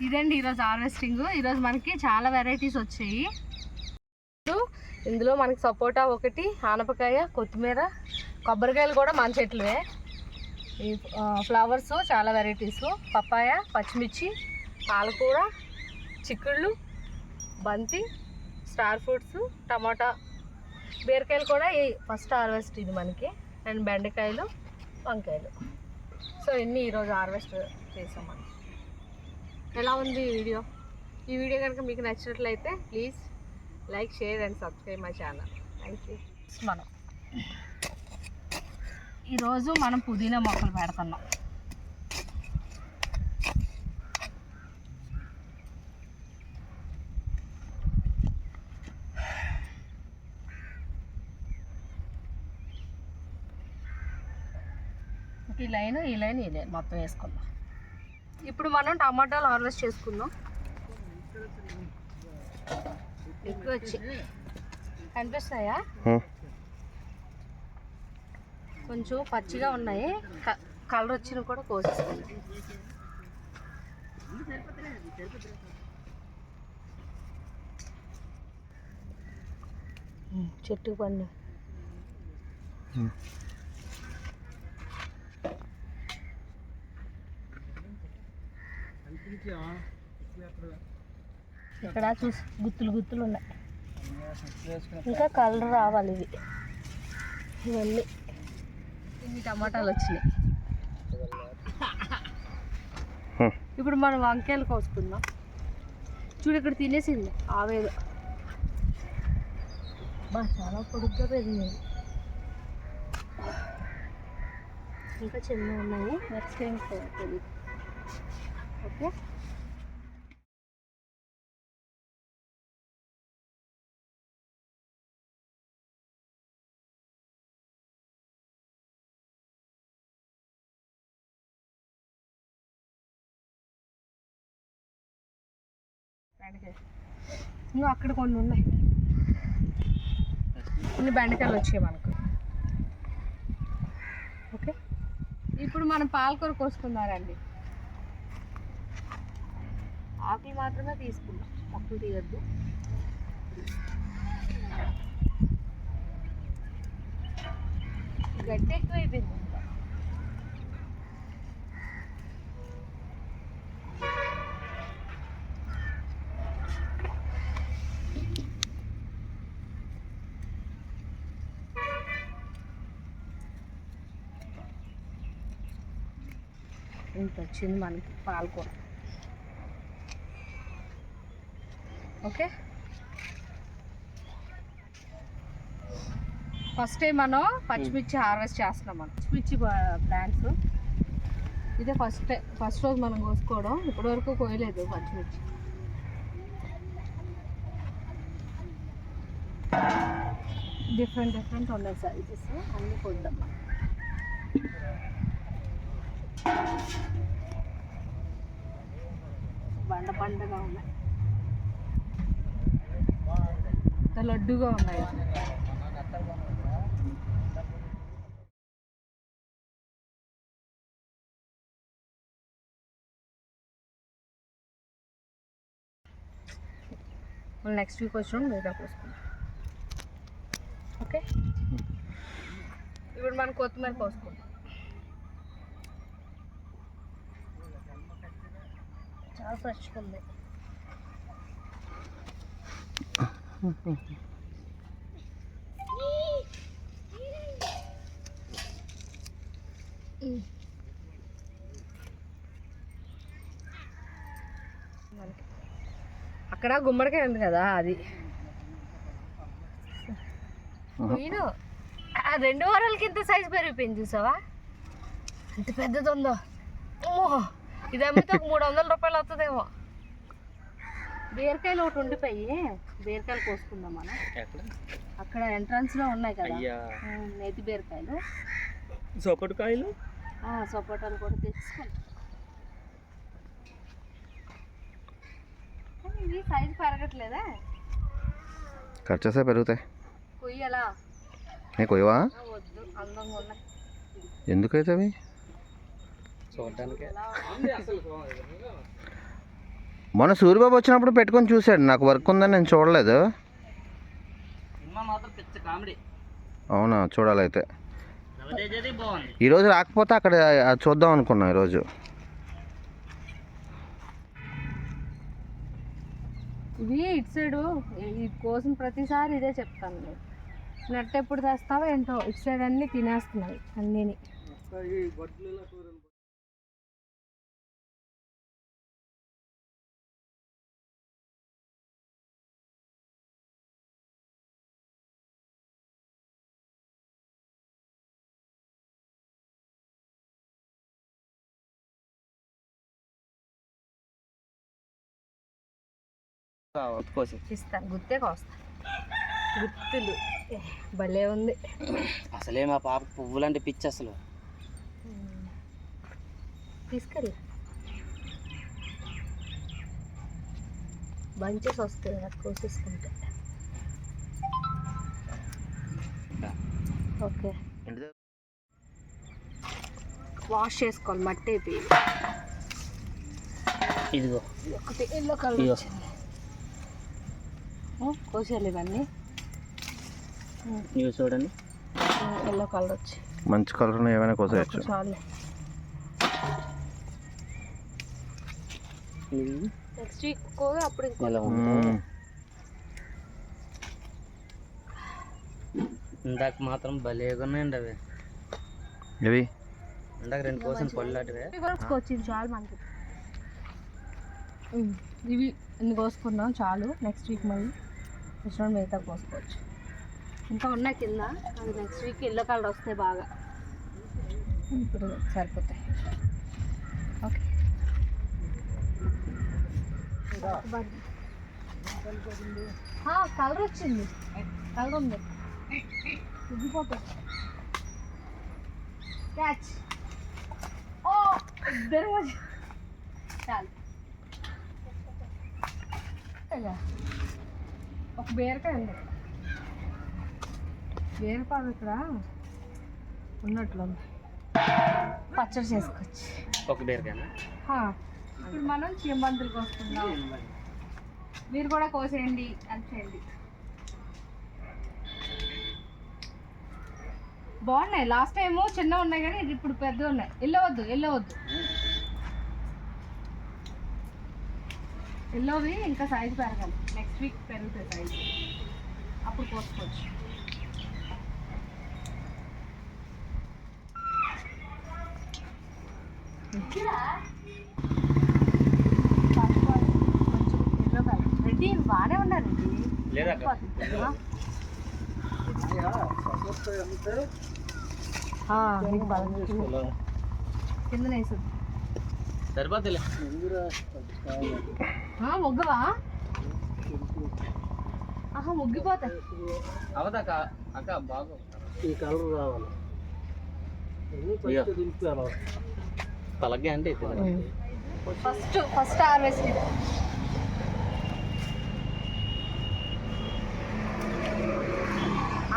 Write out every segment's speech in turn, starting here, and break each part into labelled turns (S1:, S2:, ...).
S1: ఇదండి ఈరోజు హార్వెస్టింగ్. ఈరోజు మనకి చాలా వెరైటీస్ వచ్చాయి. ఇందులో మనకి సపోటా ఒకటి, ఆనపకాయ, కొత్తిమీర, కొబ్బరికాయలు కూడా మన చెట్లువే. ఈ ఫ్లవర్స్ చాలా వెరైటీస్, పప్పాయ, పచ్చిమిర్చి, పాలకూర, చిక్కుళ్ళు, బంతి, స్టార్ ఫ్రూట్స్, టమాటా, బీరకాయలు కూడా ఈ ఫస్ట్ హార్వెస్ట్ ఇది మనకి. అండ్ బెండకాయలు, వంకాయలు. సో ఇన్ని ఈరోజు హార్వెస్ట్ చేసాం మనం. ఎలా ఉంది ఈ వీడియో? ఈ వీడియో కనుక మీకు నచ్చినట్లయితే please like, share and subscribe my channel. Thank you. ఈరోజు మనం పుదీనా మొక్కలు పెడుతున్నాం. ఈ లైన్ మొత్తం వేసుకుందాం. ఇప్పుడు మనం టమాటాలు హార్వెస్ట్ చేసుకుందాం. ఎక్కువ వచ్చి కనిపిస్తాయా? కొంచెం పచ్చిగా ఉన్నాయి, కలర్ వచ్చినవి కూడా కోసేసుకుందాం. చెట్టుకు పండు ఇక్కడ చూసి గుత్తులు ఉన్నాయి. ఇంకా కలర్ రావాలి. ఇవన్నీ ఇన్ని టమాటాలు వచ్చినాయి. ఇప్పుడు మనం వంకాయలు కోసుకుందాం. చూడు ఇక్కడ తినేసింది ఆవేదో. చాలా పొడుగ్గా పెరిగినాయి. ఇంకా చిన్నవి ఉన్నాయి. నెక్స్ట్ టైం తెలియదు. ఓకే. ఇంకా అక్కడ కొన్ని ఉన్నాయి. కొన్ని బెండకాయలు వచ్చాయి మనకు. ఓకే. ఇప్పుడు మనం పాలకూర కోసుకున్నారండి. ఆకులు మాత్రమే తీసుకున్నాం, మొక్కలు తీయద్దు. గడ్డి ఎక్కువ అయిపోయింది. ఇంత వచ్చింది మనకి పాలకూర. ఓకే. ఫస్ట్ టైం మనం పచ్చిమిర్చి హార్వెస్ట్ చేస్తున్నాం. మనం పచ్చిమిర్చి ప్లాంట్స్ ఇదే ఫస్ట్ రోజు మనం కోసుకోవడం. ఇప్పటివరకు కోయలేదు పచ్చిమిర్చి. డిఫరెంట్ ఉన్నాయి సైజెస్. అన్నీ కొద్దాం. బండగా ఉన్నాయి, లడ్డుగా ఉన్నాయి. నెక్స్ట్ వీక్ వచ్చిన మిగతా కోసుకుందాం. ఓకే. ఇప్పుడు మనం కొత్తిమీర కోసుకుందాం. చాలా ఫ్రెష్గా ఉంది. అక్కడ గుమ్మడికాయ ఉంది కదా, అది నేను 2 వారాలకి ఇంత సైజు పెరిగిపోయింది. చూసావా ఎంత పెద్దది ఉందో. ఇది అమ్మితే ఒక 300 రూపాయలు వస్తుందేమో. బీరకాయలు ఒకటి ఉండిపోయి, బీరకాయలు కోసుకుందాం మనం. అక్కడ ఎంట్రన్స్ లో ఉన్నాయి కదా నేతి బీరకాయలు,
S2: సపోటాకాయలు,
S1: సపోటాలు కూడా తెచ్చుకోండి. ఇవి సైజు పెరగట్లేదా?
S3: ఖర్చు పెరుగుతాయి.
S1: కొయ్యలా?
S3: కొయ్యవా?
S1: వద్దు, అందంగా ఉన్నాయి.
S3: ఎందుకైతే అవి
S2: చూడడానికి
S3: మొన్న సూర్యబాబు వచ్చినప్పుడు పెట్టుకొని చూశాడు, నాకు వర్క్ ఉందని నేను చూడలేదు.
S2: సినిమా మాత్రం పిచ్చ కామెడీ.
S3: అవునా, చూడాలైతే.
S2: రవితేజది బాగుంది.
S3: ఈరోజు రాకపోతే అక్కడ అది చూద్దాం అనుకున్నా ఈరోజు.
S1: ఇవి ఇటు సైడు ఈ కోసం ప్రతిసారి ఇదే చెప్తాను నేను. నెట్ ఎప్పుడు తెస్తావో ఏంటో, ఇటు సైడ్ అన్నీ తినేస్తున్నాయి అన్నీని. ఇస్తాను, గుత్తే కోస్తా. గుత్తులు భలే ఉంది.
S2: అసలే మా పాప పువ్వులంటే పిచ్చి అసలు.
S1: తీసుకెళ్ళి బంచెస్ వస్తాయి కదా కోసేసుకుంటే. ఓకే, వాష్ చేసుకోవాలి, మట్టి అయిపోయి.
S2: ఇదిగో
S1: ఒకటి ఎల్లో కలర్ వచ్చింది. కోసేయాలి ఇవన్నీ.
S2: ఇవి చూడండి,
S1: ఎల్లో కలర్ వచ్చి
S3: మంచి కలర్ ఏమైనా కోసేయచ్చు.
S1: చాలు. నెక్స్ట్ వీక్ కోగా అప్పుడు
S2: ఇందాక మాత్రం భలేగా ఉన్నాయండి అవి.
S3: ఇవి
S2: ఇందాక 2 కోసం పళ్ళు అటువే
S1: కోసుకొచ్చింది చాలు మనకి. ఇవి ఇన్ని కోసుకున్నాం చాలు. నెక్స్ట్ వీక్ మళ్ళీ నెక్స్ట్ మిగతా కోసుకోవచ్చు. ఇంకా ఉన్నాయి కింద, అది నెక్స్ట్ వీక్ ఎల్లో కలర్ వస్తాయి బాగా. ఇప్పుడు సరిపోతాయి. ఓకే, కలర్ వచ్చింది, కలర్ ఉంది. ఉగ్గిపోతాయి. క్యాచ్. ఓ ఇద్దరు చాలు. ఒక బీరకాయ ఉంది, బీరపాదు ఇక్కడ ఉన్నట్లు ఉంది. పచ్చడి చేసుకోవచ్చు.
S2: ఒక బీరకాయ.
S1: ఇప్పుడు మనం చీమంతులు కోసుకుందాం. మీరు కూడా కోసేయండి, హెల్ప్ చేయండి. బాగున్నాయి. లాస్ట్ టైం చిన్న ఉన్నాయి కానీ ఇప్పుడు పెద్ద ఉన్నాయి. వెళ్ళవద్దు ఎల్లోవి ఇంకా సైజు పెరగాలి. నెక్స్ట్ వీక్ పెరుగుతాయి సైజు, అప్పుడు కోసుకోవచ్చు. ఎల్లో కలర్ రెడ్డి బాగానే ఉన్నారు. కింద వేస్తుంది
S2: సరిపోతులే.
S1: ముగ్గవా? ముగ్గిపోతాయి.
S2: అవదాక అక్క బాగా
S4: ఈ కలర్ రావాలి.
S2: పలగ్గా అంటే
S1: ఫస్ట్ హార్వెస్ట్.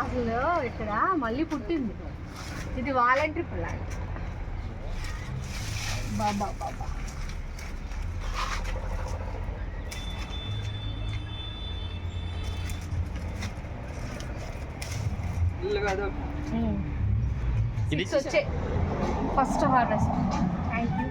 S1: అసలు ఇక్కడ మళ్ళీ పుట్టింది. ఇది వాలంటరీ ప్లాంట్. బాబా ఇది వచ్చే ఫస్ట్ హార్వెస్ట్. Thank you.